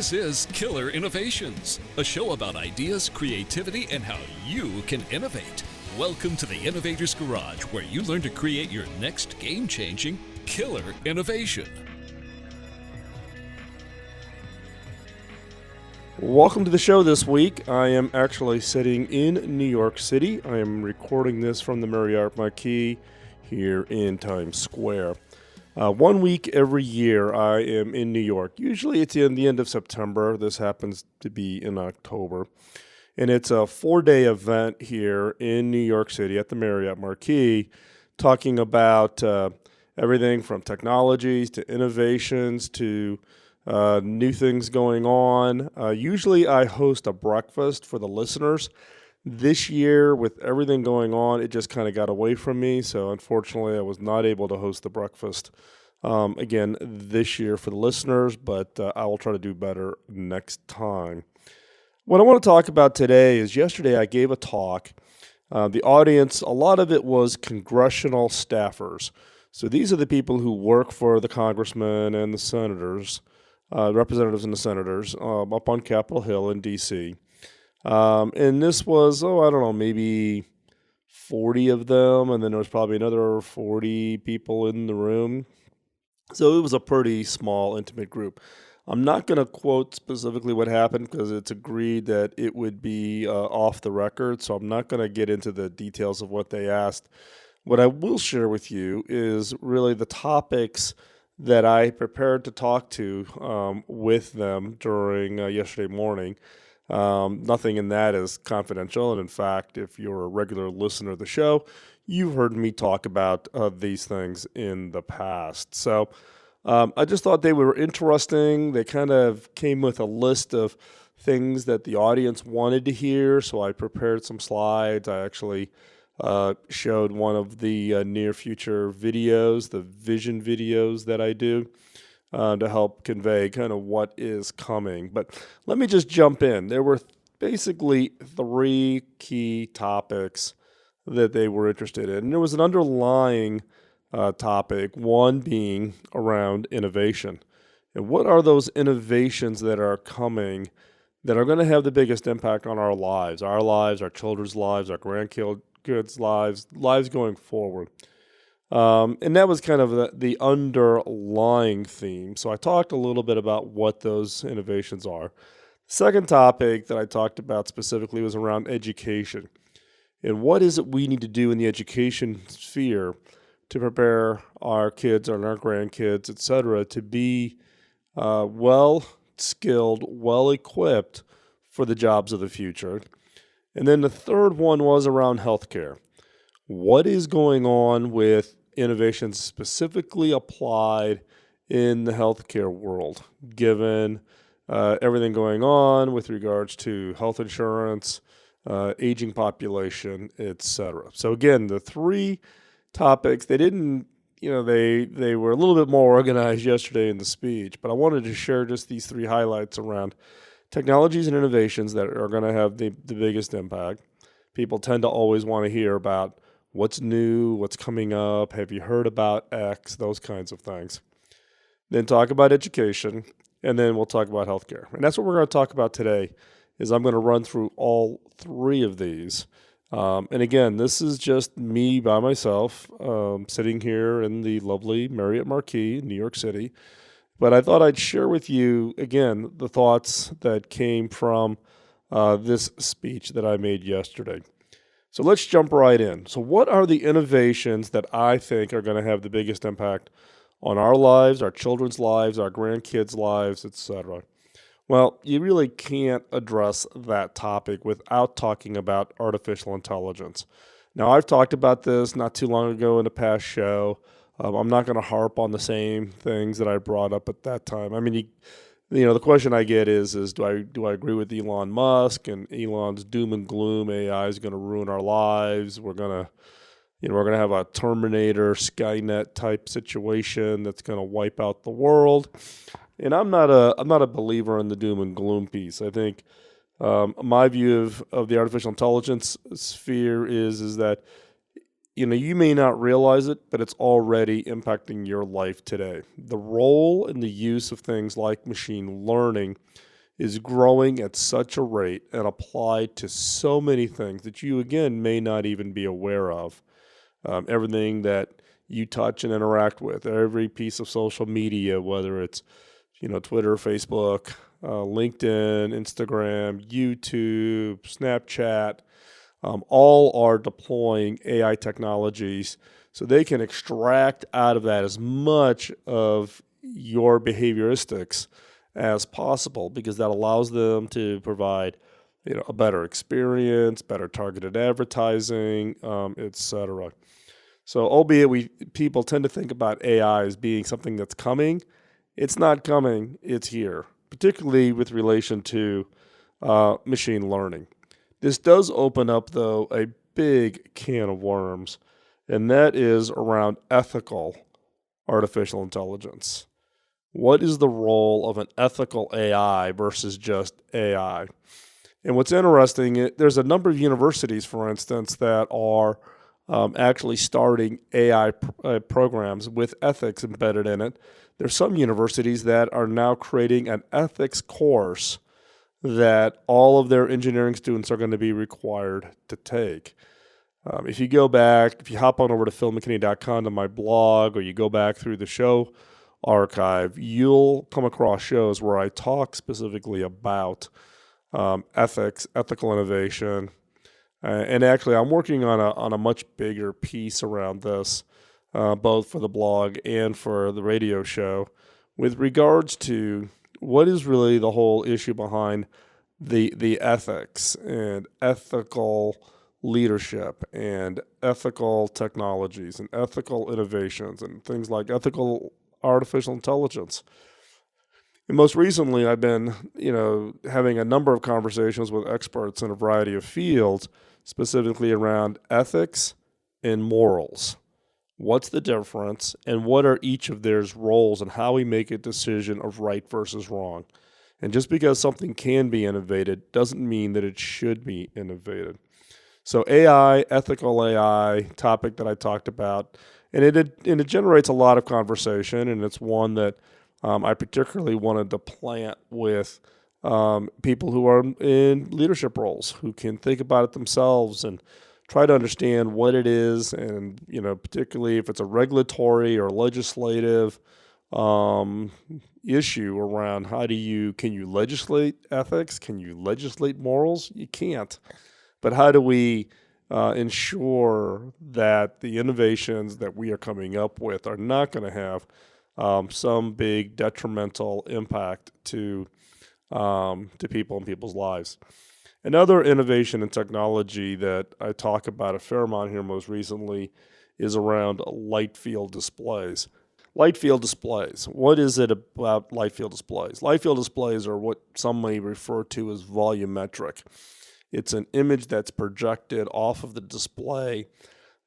This is Killer Innovations, a show about ideas, creativity, and how you can innovate. Welcome to the Innovator's Garage, where you learn to create your next game-changing killer innovation. Welcome to the show this week. I am actually sitting in New York City. I am recording this from the Marriott Marquis here in Times Square. 1 week every year I am in New York. Usually it's in the end of September. This happens to be in October. And it's a 4-day event here in New York City at the Marriott Marquis, talking about everything from technologies to innovations to new things going on. Usually I host a breakfast for the listeners. This year, with everything going on, it just kind of got away from me. So unfortunately, I was not able to host the breakfast again this year for the listeners, but I will try to do better next time. What I want to talk about today is yesterday I gave a talk. The audience, a lot of it was congressional staffers. So these are the people who work for the congressmen and the senators, representatives and the senators up on Capitol Hill in D.C. And this was, maybe 40 of them, and then there was probably another 40 people in the room. So it was a pretty small, intimate group. I'm not going to quote specifically what happened because it's agreed that it would be off the record, so I'm not going to get into the details of what they asked. What I will share with you is really the topics that I prepared to talk to with them during yesterday morning. Nothing in that is confidential. And in fact, if you're a regular listener of the show, you've heard me talk about these things in the past. So I just thought they were interesting. They kind of came with a list of things that the audience wanted to hear. So I prepared some slides. I actually showed one of the near future videos, the vision videos that I do. To help convey kind of what is coming. But let me just jump in. There were basically 3 key topics that they were interested in. And there was an underlying topic, one being around innovation. And what are those innovations that are coming that are going to have the biggest impact on our lives, our children's lives, our grandkids' lives going forward? And that was kind of the underlying theme. So I talked a little bit about what those innovations are. The second topic that I talked about specifically was around education. And what is it we need to do in the education sphere to prepare our kids and our grandkids, et cetera, to be well-skilled, well-equipped for the jobs of the future. And then the third one was around healthcare. What is going on with innovations specifically applied in the healthcare world, given everything going on with regards to health insurance, aging population, etc. So again, the 3 topics, they didn't, they were a little bit more organized yesterday in the speech, but I wanted to share just these 3 highlights around technologies and innovations that are going to have the biggest impact. People tend to always want to hear about what's new, what's coming up, have you heard about X, those kinds of things. Then talk about education, and then we'll talk about healthcare. And that's what we're going to talk about today, is I'm going to run through all 3 of these. And again, this is just me by myself, sitting here in the lovely Marriott Marquis in New York City. But I thought I'd share with you, again, the thoughts that came from this speech that I made yesterday. So let's jump right in. So what are the innovations that I think are going to have the biggest impact on our lives, our children's lives, our grandkids' lives, etc.? Well, you really can't address that topic without talking about artificial intelligence. Now, I've talked about this not too long ago in a past show. I'm not going to harp on the same things that I brought up at that time. I mean, the question I get is do I agree with Elon Musk and Elon's doom and gloom? AI is going to ruin our lives. We're going to have a Terminator, Skynet type situation that's going to wipe out the world. And I'm not a believer in the doom and gloom piece. I think my view of the artificial intelligence sphere is that you may not realize it, but it's already impacting your life today. The role and the use of things like machine learning is growing at such a rate and applied to so many things that you, again, may not even be aware of. Everything that you touch and interact with, every piece of social media, whether it's Twitter, Facebook, LinkedIn, Instagram, YouTube, Snapchat, all are deploying AI technologies so they can extract out of that as much of your behavioristics as possible, because that allows them to provide a better experience, better targeted advertising, etc. So, albeit people tend to think about AI as being something that's coming, it's not coming, it's here, particularly with relation to machine learning. This does open up, though, a big can of worms, and that is around ethical artificial intelligence. What is the role of an ethical AI versus just AI? And what's interesting, there's a number of universities, for instance, that are actually starting AI programs with ethics embedded in it. There's some universities that are now creating an ethics course that all of their engineering students are going to be required to take. If you hop on over to philmckinney.com to my blog, or you go back through the show archive, you'll come across shows where I talk specifically about ethics, ethical innovation, and actually I'm working on a much bigger piece around this, both for the blog and for the radio show, with regards to what is really the whole issue behind the ethics and ethical leadership and ethical technologies and ethical innovations and things like ethical artificial intelligence. And most recently, I've been, having a number of conversations with experts in a variety of fields, specifically around ethics and morals. What's the difference, and what are each of their roles, and how we make a decision of right versus wrong? And just because something can be innovated doesn't mean that it should be innovated. So AI, ethical AI, topic that I talked about, and it generates a lot of conversation, and it's one that I particularly wanted to plant with people who are in leadership roles, who can think about it themselves and try to understand what it is, and particularly if it's a regulatory or legislative issue around can you legislate ethics? Can you legislate morals? You can't. But how do we ensure that the innovations that we are coming up with are not going to have some big detrimental impact to people and people's lives? Another innovation in technology that I talk about a fair amount here most recently is around light field displays. Light field displays. What is it about light field displays? Light field displays are what some may refer to as volumetric. It's an image that's projected off of the display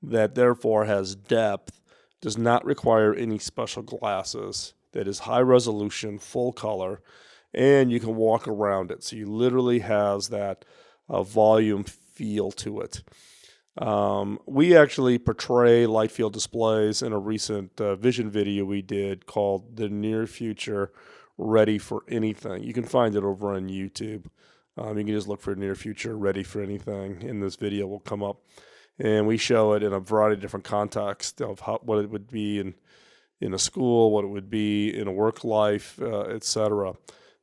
that therefore has depth, does not require any special glasses, that is high resolution, full color, and you can walk around it. So you literally has that volume feel to it. We actually portray light field displays in a recent vision video we did called The Near Future Ready for Anything. You can find it over on YouTube. You can just look for Near Future Ready for Anything, and this video will come up. And we show it in a variety of different contexts of what it would be in a school, what it would be in a work life, etc.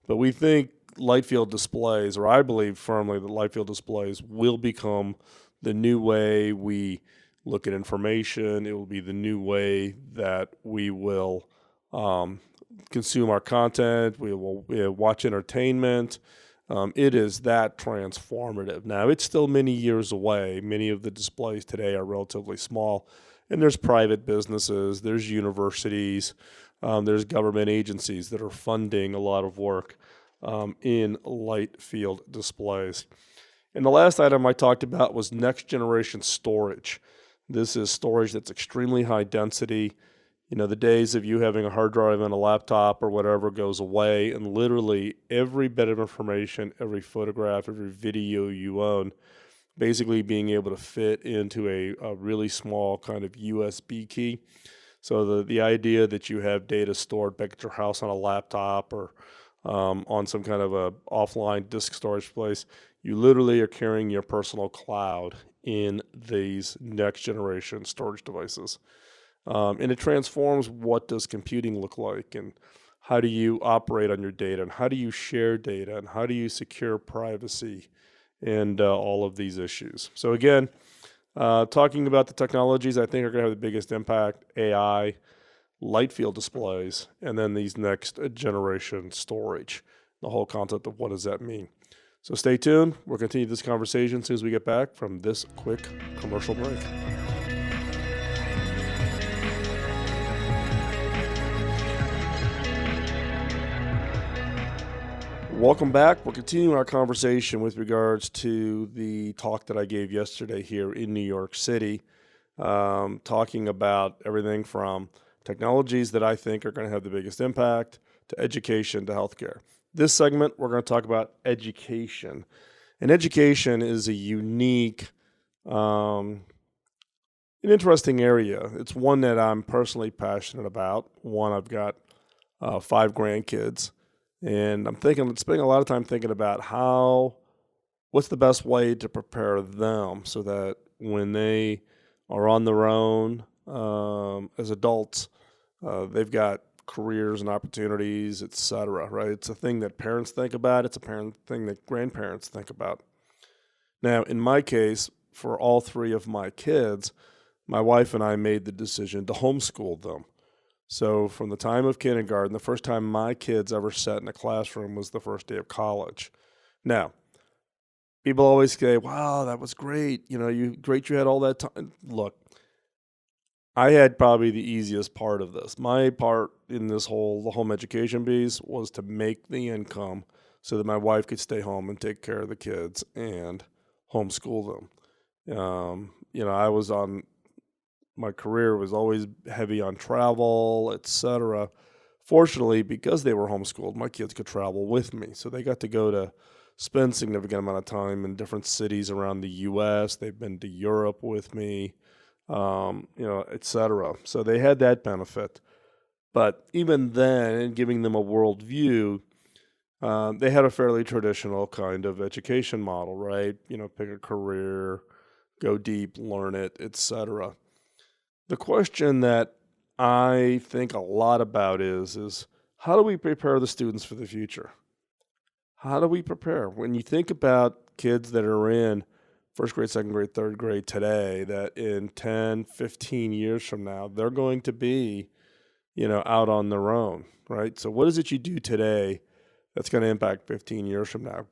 But we think light field displays, or I believe firmly that light field displays will become the new way we look at information. It will be the new way that we will consume our content. We will watch entertainment. It is that transformative. Now, it's still many years away. Many of the displays today are relatively small, and there's private businesses, there's universities, there's government agencies that are funding a lot of work in light field displays. And the last item I talked about was next generation storage. This is storage that's extremely high density. The days of you having a hard drive on a laptop or whatever goes away, and literally every bit of information, every photograph, every video you own, basically being able to fit into a really small kind of USB key. So the idea that you have data stored back at your house on a laptop or on some kind of a offline disk storage place. You literally are carrying your personal cloud in these next generation storage devices. And it transforms what does computing look like, and how do you operate on your data, and how do you share data, and how do you secure privacy, and all of these issues. So again, talking about the technologies I think are going to have the biggest impact: AI, light field displays, and then these next generation storage. The whole concept of what does that mean. So stay tuned. We'll continue this conversation as soon as we get back from this quick commercial break. Welcome back. We're continuing our conversation with regards to the talk that I gave yesterday here in New York City, talking about everything from technologies that I think are going to have the biggest impact to education to healthcare. This segment, we're going to talk about education. And education is a unique, an interesting area. It's one that I'm personally passionate about. One, I've got 5 grandkids. And I'm spending a lot of time thinking about what's the best way to prepare them so that when they are on their own as adults, they've got careers and opportunities, etc. Right? It's a thing that parents think about. It's a thing that grandparents think about. Now, in my case, for all 3 of my kids, my wife and I made the decision to homeschool them. So from the time of kindergarten, the first time my kids ever sat in a classroom was the first day of college. Now, people always say, wow, that was great. You had all that time. Look, I had probably the easiest part of this. My part in the home education piece was to make the income so that my wife could stay home and take care of the kids and homeschool them. My career was always heavy on travel, etc. Fortunately, because they were homeschooled, my kids could travel with me. So they got to go to spend significant amount of time in different cities around the U.S. They've been to Europe with me, etc. So they had that benefit. But even then, in giving them a worldview, they had a fairly traditional kind of education model, right? Pick a career, go deep, learn it, etc. The question that I think a lot about is how do we prepare the students for the future? How do we prepare? When you think about kids that are in first grade, second grade, third grade today, that in 10, 15 years from now, they're going to be, out on their own, right? So what is it you do today that's going to impact 15 years from now?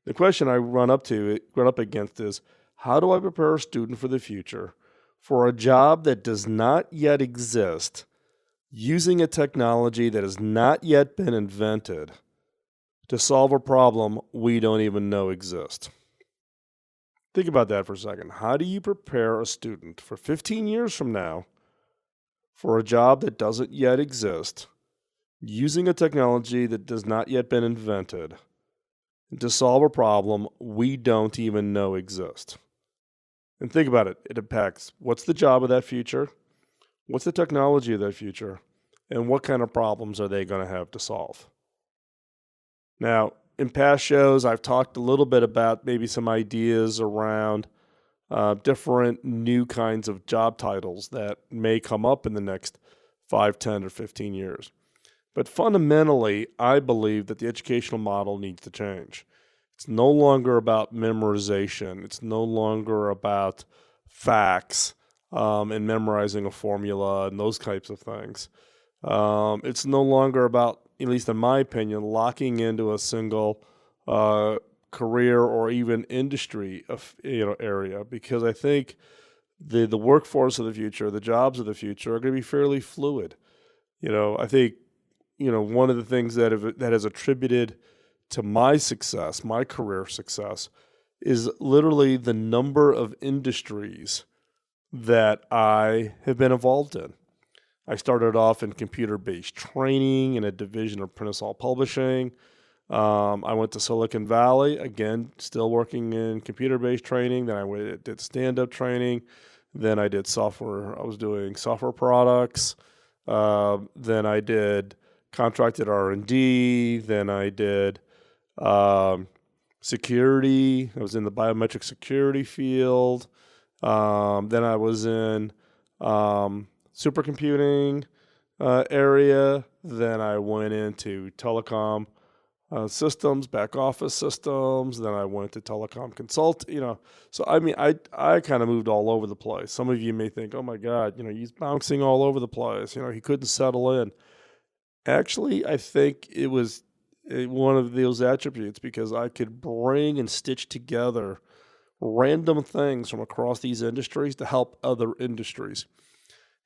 The question I run up against is, how do I prepare a student for the future for a job that does not yet exist, using a technology that has not yet been invented to solve a problem we don't even know exists? Think about that for a second. How do you prepare a student for 15 years from now for a job that doesn't yet exist, using a technology that has not yet been invented to solve a problem we don't even know exists? And think about it. It impacts what's the job of that future, what's the technology of that future, and what kind of problems are they going to have to solve? Now, in past shows, I've talked a little bit about maybe some ideas around different new kinds of job titles that may come up in the next 5, 10, or 15 years. But fundamentally, I believe that the educational model needs to change. It's no longer about memorization. It's no longer about facts and memorizing a formula and those types of things. It's no longer about, at least in my opinion, locking into a single career or even industry area, because I think the workforce of the future, the jobs of the future, are going to be fairly fluid. I think one of the things that has attributed to my success, my career success, is literally the number of industries that I have been involved in. I started off in computer-based training in a division of Print Publishing. I went to Silicon Valley, again, still working in computer-based training. Then I did stand-up training. Then I did software. I was doing software products. Then I did contracted R&D. Then I did security. I was in the biometric security field. Then I was in supercomputing area. Then I went into telecom systems, back office systems. Then I went to telecom consult. So I mean, I kind of moved all over the place. Some of you may think, oh my God, he's bouncing all over the place. He couldn't settle in. Actually, I think it was one of those attributes because I could bring and stitch together random things from across these industries to help other industries.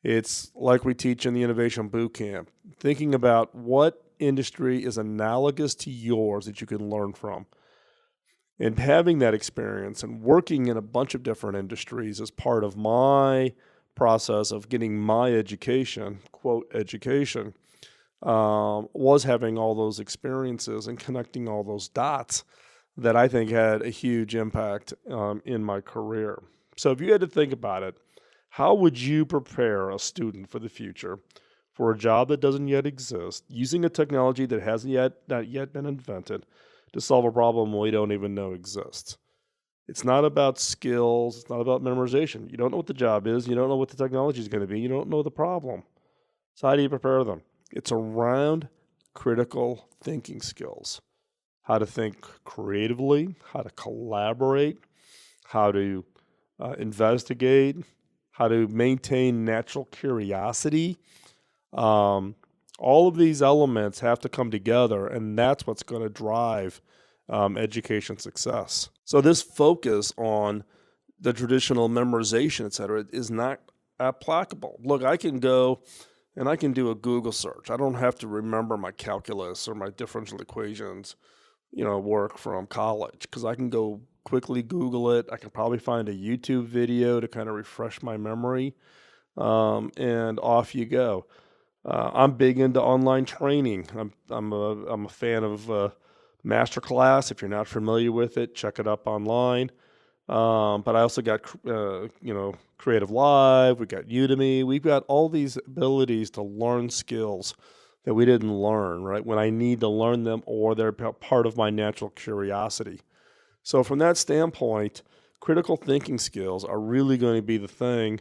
It's like we teach in the Innovation Bootcamp, thinking about what industry is analogous to yours that you can learn from. And having that experience and working in a bunch of different industries as part of my process of getting my education, quote, education, was having all those experiences and connecting all those dots that I think had a huge impact in my career. So if you had to think about it, how would you prepare a student for the future for a job that doesn't yet exist, using a technology that hasn't not yet been invented to solve a problem we don't even know exists? It's not about skills. It's not about memorization. You don't know what the job is. You don't know what the technology is going to be. You don't know the problem. So how do you prepare them? It's around critical thinking skills. How to think creatively, how to collaborate, how to investigate, how to maintain natural curiosity. All of these elements have to come together, and that's what's going to drive education success. So this focus on the traditional memorization, et cetera, is not applicable. Look, I can go and I can do a Google search. I don't have to remember my calculus or my differential equations, work from college, because I can go quickly Google it. I can probably find a YouTube video to kind of refresh my memory, and off you go. I'm big into online training. I'm a fan of Masterclass. If you're not familiar with it, check it up online. But I also got Creative Live. We got Udemy. We've got all these abilities to learn skills that we didn't learn, right, when I need to learn them or they're part of my natural curiosity. So from that standpoint, critical thinking skills are really going to be the thing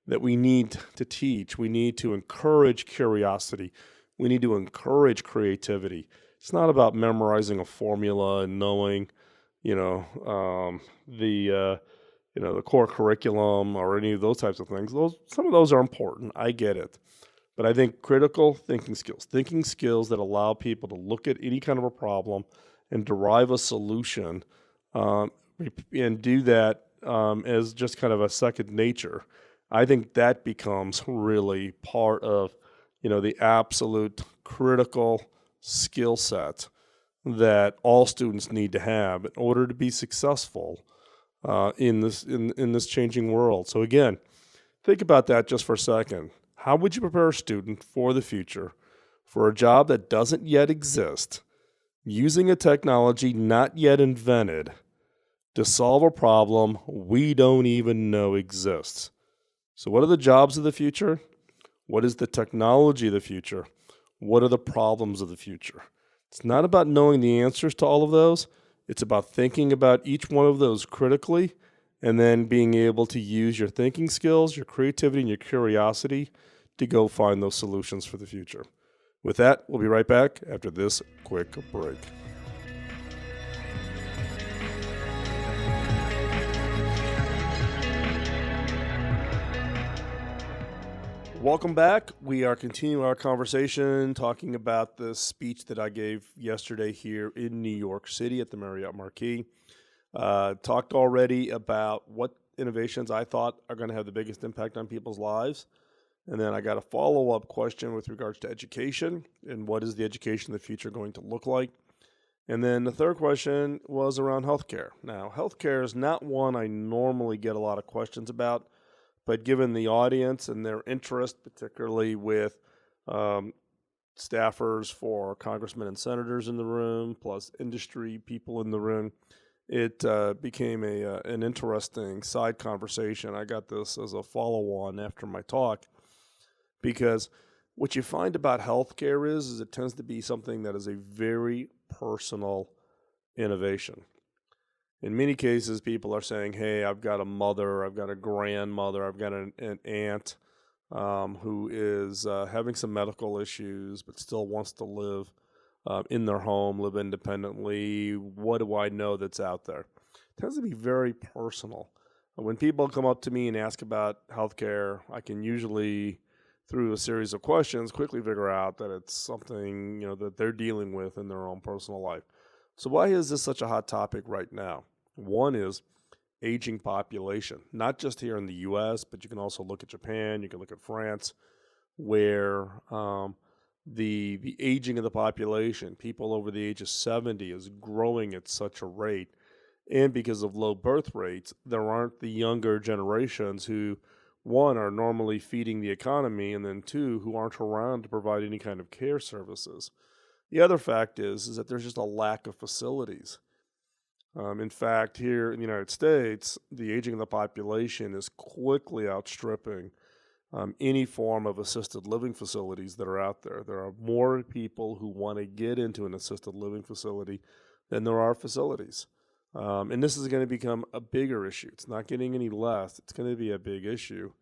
that we need to teach. We need to encourage curiosity. We need to encourage creativity. It's not about memorizing a formula and knowing, the core curriculum or any of those types of things. Some of those are important. I get it. But I think critical thinking skills that allow people to look at any kind of a problem and derive a solution, and do that as just kind of a second nature. I think that becomes really part of, the absolute critical skill set that all students need to have in order to be successful in this changing world. So again, think about that just for a second. How would you prepare a student for the future, for a job that doesn't yet exist, using a technology not yet invented to solve a problem we don't even know exists? So what are the jobs of the future? What is the technology of the future? What are the problems of the future? It's not about knowing the answers to all of those. It's about thinking about each one of those critically and then being able to use your thinking skills, your creativity, and your curiosity to go find those solutions for the future. With that, we'll be right back after this quick break. Welcome back. We are continuing our conversation talking about the speech that I gave yesterday here in New York City at the Marriott Marquis. Talked already about what innovations I thought are going to have the biggest impact on people's lives. And then I got a follow-up question with regards to education and what is the education of the future going to look like. And then the third question was around healthcare. Now, healthcare is not one I normally get a lot of questions about, but given the audience and their interest, particularly with staffers for congressmen and senators in the room, plus industry people in the room, it became an interesting side conversation. I got this as a follow-on after my talk, because What you find about healthcare is it tends to be something that is a very personal innovation. In many cases, people are saying, hey, I've got a mother, I've got a grandmother, I've got an aunt who is having some medical issues but still wants to live in their home, live independently. What do I know that's out there? It tends to be very personal. When people come up to me and ask about healthcare, I can usually, through a series of questions, quickly figure out that it's something that they're dealing with in their own personal life. So why is this such a hot topic right now? One is aging population, not just here in the U.S., but you can also look at Japan, you can look at France, where the aging of the population, people over the age of 70, is growing at such a rate. And because of low birth rates, there aren't the younger generations who, one, are normally feeding the economy, and then two, who aren't around to provide any kind of care services. The other fact is that there's just a lack of facilities. In fact, here in the United States, the aging of the population is quickly outstripping any form of assisted living facilities that are out there. There are more people who want to get into an assisted living facility than there are facilities. And this is going to become a bigger issue. It's not getting any less. It's going to be a big issue.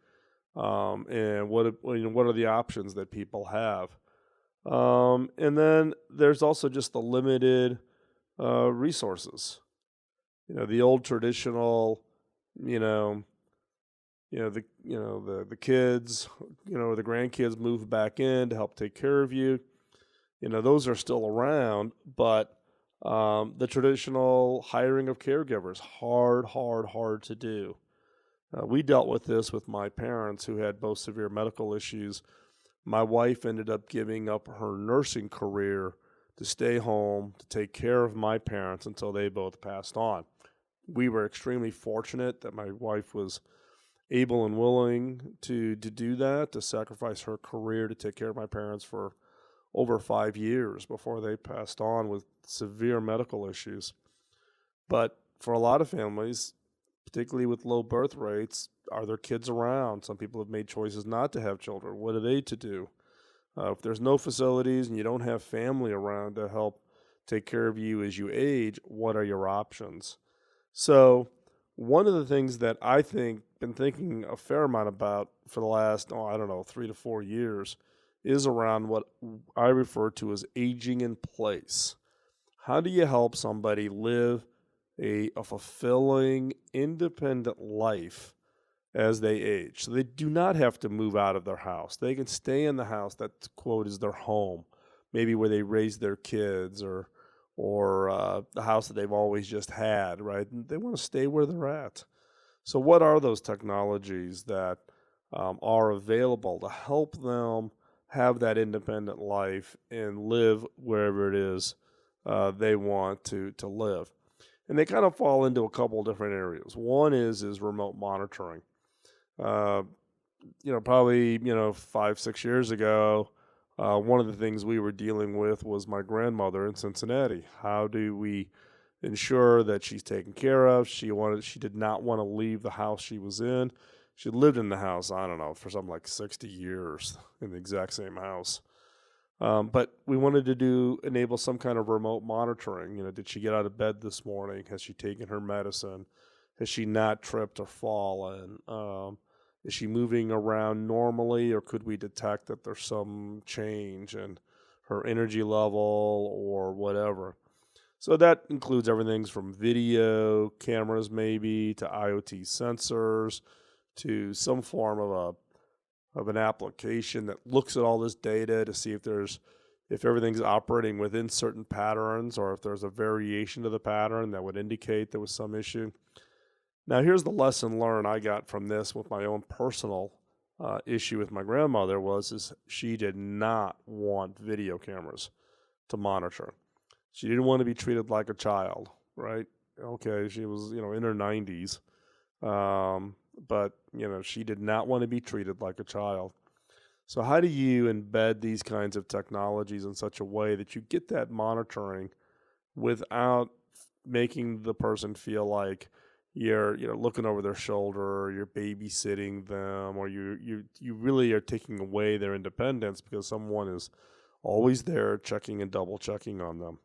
And what are the options that people have? And then there's also just the limited resources. The old traditional, the kids, the grandkids move back in to help take care of you. Those are still around, but the traditional hiring of caregivers, hard to do. We dealt with this with my parents who had both severe medical issues. My wife ended up giving up her nursing career to stay home to take care of my parents until they both passed on. We were extremely fortunate that my wife was able and willing to do that, to sacrifice her career to take care of my parents for over 5 years before they passed on with severe medical issues. But for a lot of families, particularly with low birth rates, are there kids around? Some people have made choices not to have children. What are they to do? If there's no facilities and you don't have family around to help take care of you as you age, what are your options? So one of the things that I been thinking a fair amount about for the last, 3 to 4 years is around what I refer to as aging in place. How do you help somebody live a fulfilling, independent life as they age? So they do not have to move out of their house. They can stay in the house that, quote, is their home, maybe where they raise their kids or the house that they've always just had, right? And they want to stay where they're at. So what are those technologies that are available to help them have that independent life and live wherever it is they want to live? And they kind of fall into a couple of different areas. One is remote monitoring. Probably 5-6 years ago, one of the things we were dealing with was my grandmother in Cincinnati. How do we ensure that she's taken care of? She did not want to leave the house she was in. She lived in the house, for something like 60 years in the exact same house. But we wanted to enable some kind of remote monitoring. Did she get out of bed this morning? Has she taken her medicine? Has she not tripped or fallen? Is she moving around normally, or could we detect that there's some change in her energy level or whatever? So that includes everything from video cameras maybe to IoT sensors to some form of an application that looks at all this data to see if everything's operating within certain patterns or if there's a variation to the pattern that would indicate there was some issue. Now, here's the lesson learned I got from this with my own personal issue with my grandmother is she did not want video cameras to monitor. She didn't want to be treated like a child, right? Okay, she was, in her 90s. But she did not want to be treated like a child. So how do you embed these kinds of technologies in such a way that you get that monitoring without making the person feel like you're looking over their shoulder, or you're babysitting them, or you really are taking away their independence because someone is always there checking and double checking on them.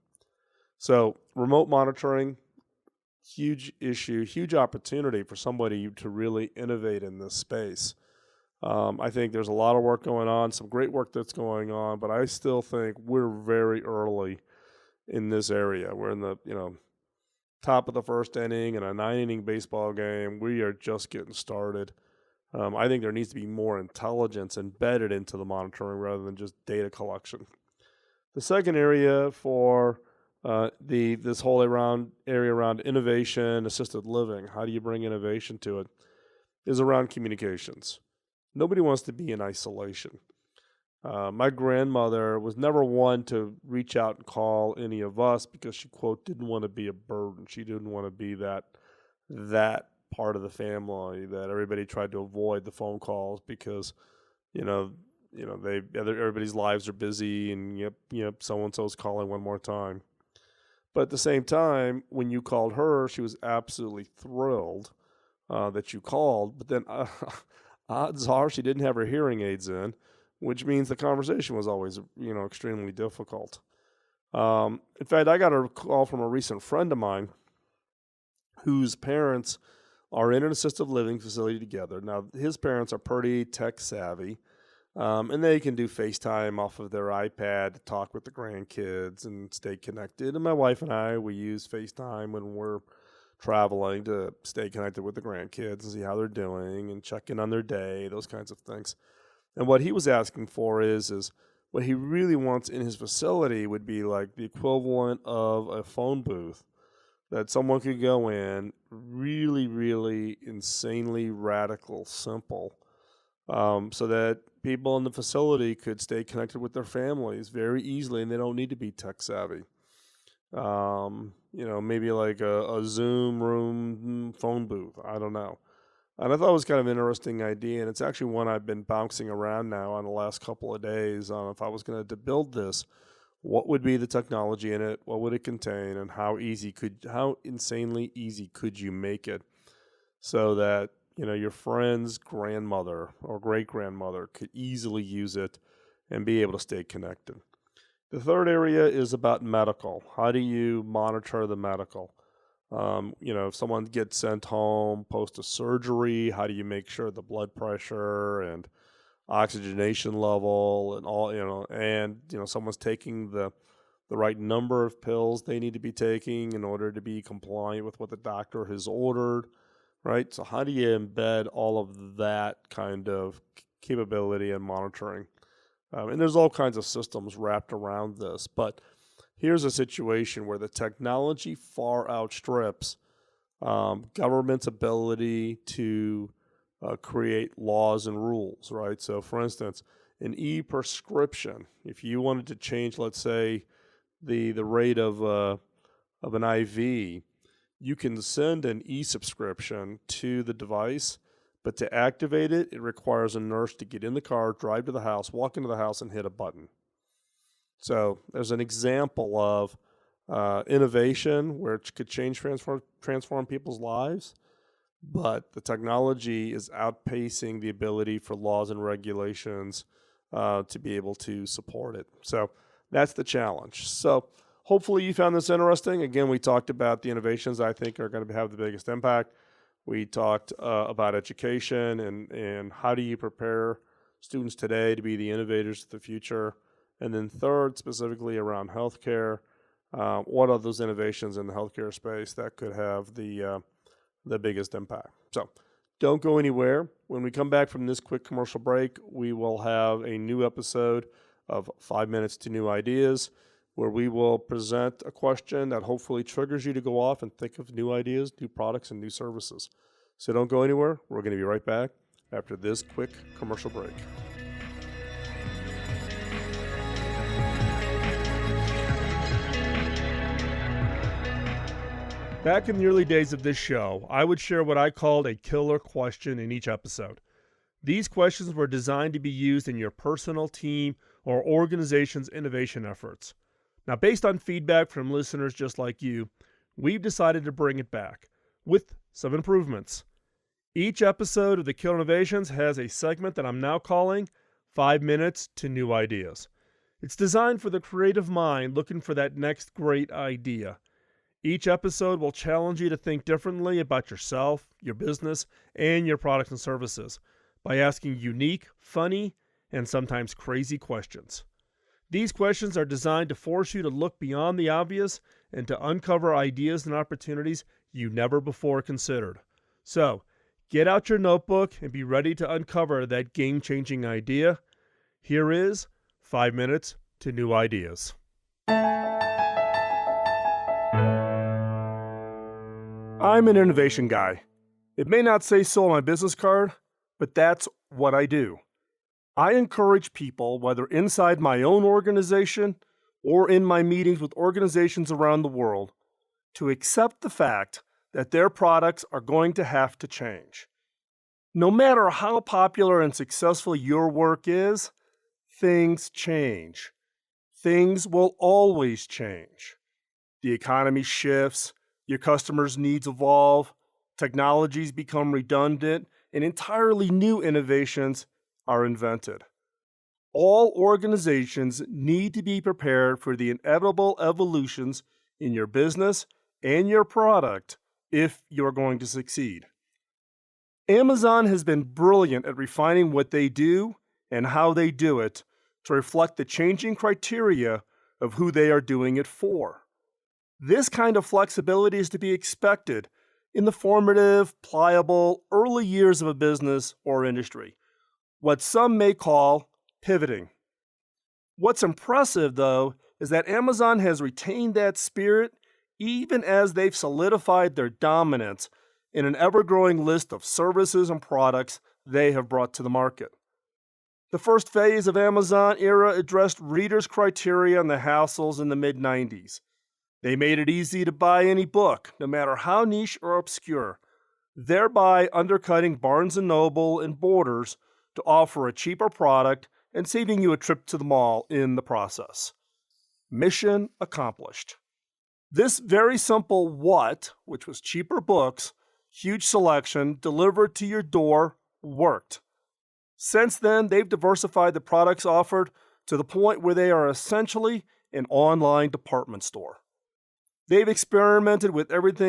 So remote monitoring, huge issue, huge opportunity for somebody to really innovate in this space. I think there's a lot of work going on, some great work that's going on, but I still think we're very early in this area. We're in the top of the first inning in a 9-inning baseball game. We are just getting started. I think there needs to be more intelligence embedded into the monitoring rather than just data collection. The second area for this whole area around innovation, assisted living, how do you bring innovation to it, is around communications. Nobody wants to be in isolation. My grandmother was never one to reach out and call any of us because she, quote, didn't want to be a burden. She didn't want to be that part of the family that everybody tried to avoid the phone calls because, everybody's lives are busy and yep, so-and-so's calling one more time. But at the same time, when you called her, she was absolutely thrilled that you called. But then odds are she didn't have her hearing aids in, which means the conversation was always, extremely difficult. In fact, I got a call from a recent friend of mine whose parents are in an assisted living facility together. Now, his parents are pretty tech savvy, and they can do FaceTime off of their iPad to talk with the grandkids and stay connected. And my wife and I, we use FaceTime when we're traveling to stay connected with the grandkids and see how they're doing and check in on their day, those kinds of things. And what he was asking for is what he really wants in his facility would be like the equivalent of a phone booth that someone could go in, really, really insanely radical, simple, so that people in the facility could stay connected with their families very easily, and they don't need to be tech savvy. Maybe like a Zoom room phone booth. I don't know. And I thought it was kind of an interesting idea, and it's actually one I've been bouncing around now on the last couple of days on if I was going to build this, what would be the technology in it, what would it contain, and how insanely easy could you make it so that, your friend's grandmother or great-grandmother could easily use it and be able to stay connected. The third area is about medical. How do you monitor the medical? If someone gets sent home post a surgery, how do you make sure the blood pressure and oxygenation level and all, someone's taking the right number of pills they need to be taking in order to be compliant with what the doctor has ordered, right? So how do you embed all of that kind of capability and monitoring? And there's all kinds of systems wrapped around this, but here's a situation where the technology far outstrips government's ability to create laws and rules, right? So, for instance, an e-prescription, if you wanted to change, let's say, the rate of an IV, you can send an e-subscription to the device, but to activate it, it requires a nurse to get in the car, drive to the house, walk into the house, and hit a button. So there's an example of innovation where it could transform people's lives, but the technology is outpacing the ability for laws and regulations to be able to support it. So that's the challenge. So hopefully you found this interesting. Again, we talked about the innovations I think are going to have the biggest impact. We talked about education and how do you prepare students today to be the innovators of the future. And then third, specifically around healthcare, what are those innovations in the healthcare space that could have the biggest impact? So don't go anywhere. When we come back from this quick commercial break, we will have a new episode of 5 Minutes to New Ideas, where we will present a question that hopefully triggers you to go off and think of new ideas, new products, and new services. So don't go anywhere. We're going to be right back after this quick commercial break. Back in the early days of this show, I would share what I called a killer question in each episode. These questions were designed to be used in your personal, team, or organization's innovation efforts. Now, based on feedback from listeners just like you, we've decided to bring it back with some improvements. Each episode of the Killer Innovations has a segment that I'm now calling 5 Minutes to New Ideas. It's designed for the creative mind looking for that next great idea. Each episode will challenge you to think differently about yourself, your business, and your products and services by asking unique, funny, and sometimes crazy questions. These questions are designed to force you to look beyond the obvious and to uncover ideas and opportunities you never before considered. So, get out your notebook and be ready to uncover that game-changing idea. Here is 5 Minutes to New Ideas. I'm an innovation guy. It may not say so on my business card, but that's what I do. I encourage people, whether inside my own organization or in my meetings with organizations around the world, to accept the fact that their products are going to have to change. No matter how popular and successful your work is, things change. Things will always change. The economy shifts, your customers' needs evolve, technologies become redundant, and entirely new innovations are invented. All organizations need to be prepared for the inevitable evolutions in your business and your product if you're going to succeed. Amazon has been brilliant at refining what they do and how they do it to reflect the changing criteria of who they are doing it for. This kind of flexibility is to be expected in the formative, pliable, early years of a business or industry, what some may call pivoting. What's impressive, though, is that Amazon has retained that spirit even as they've solidified their dominance in an ever-growing list of services and products they have brought to the market. The first phase of Amazon era addressed readers' criteria and the hassles in the mid-90s. They made it easy to buy any book, no matter how niche or obscure, thereby undercutting Barnes & Noble and Borders to offer a cheaper product and saving you a trip to the mall in the process. Mission accomplished. This very simple what, which was cheaper books, huge selection, delivered to your door, worked. Since then, they've diversified the products offered to the point where they are essentially an online department store. They've experimented with everything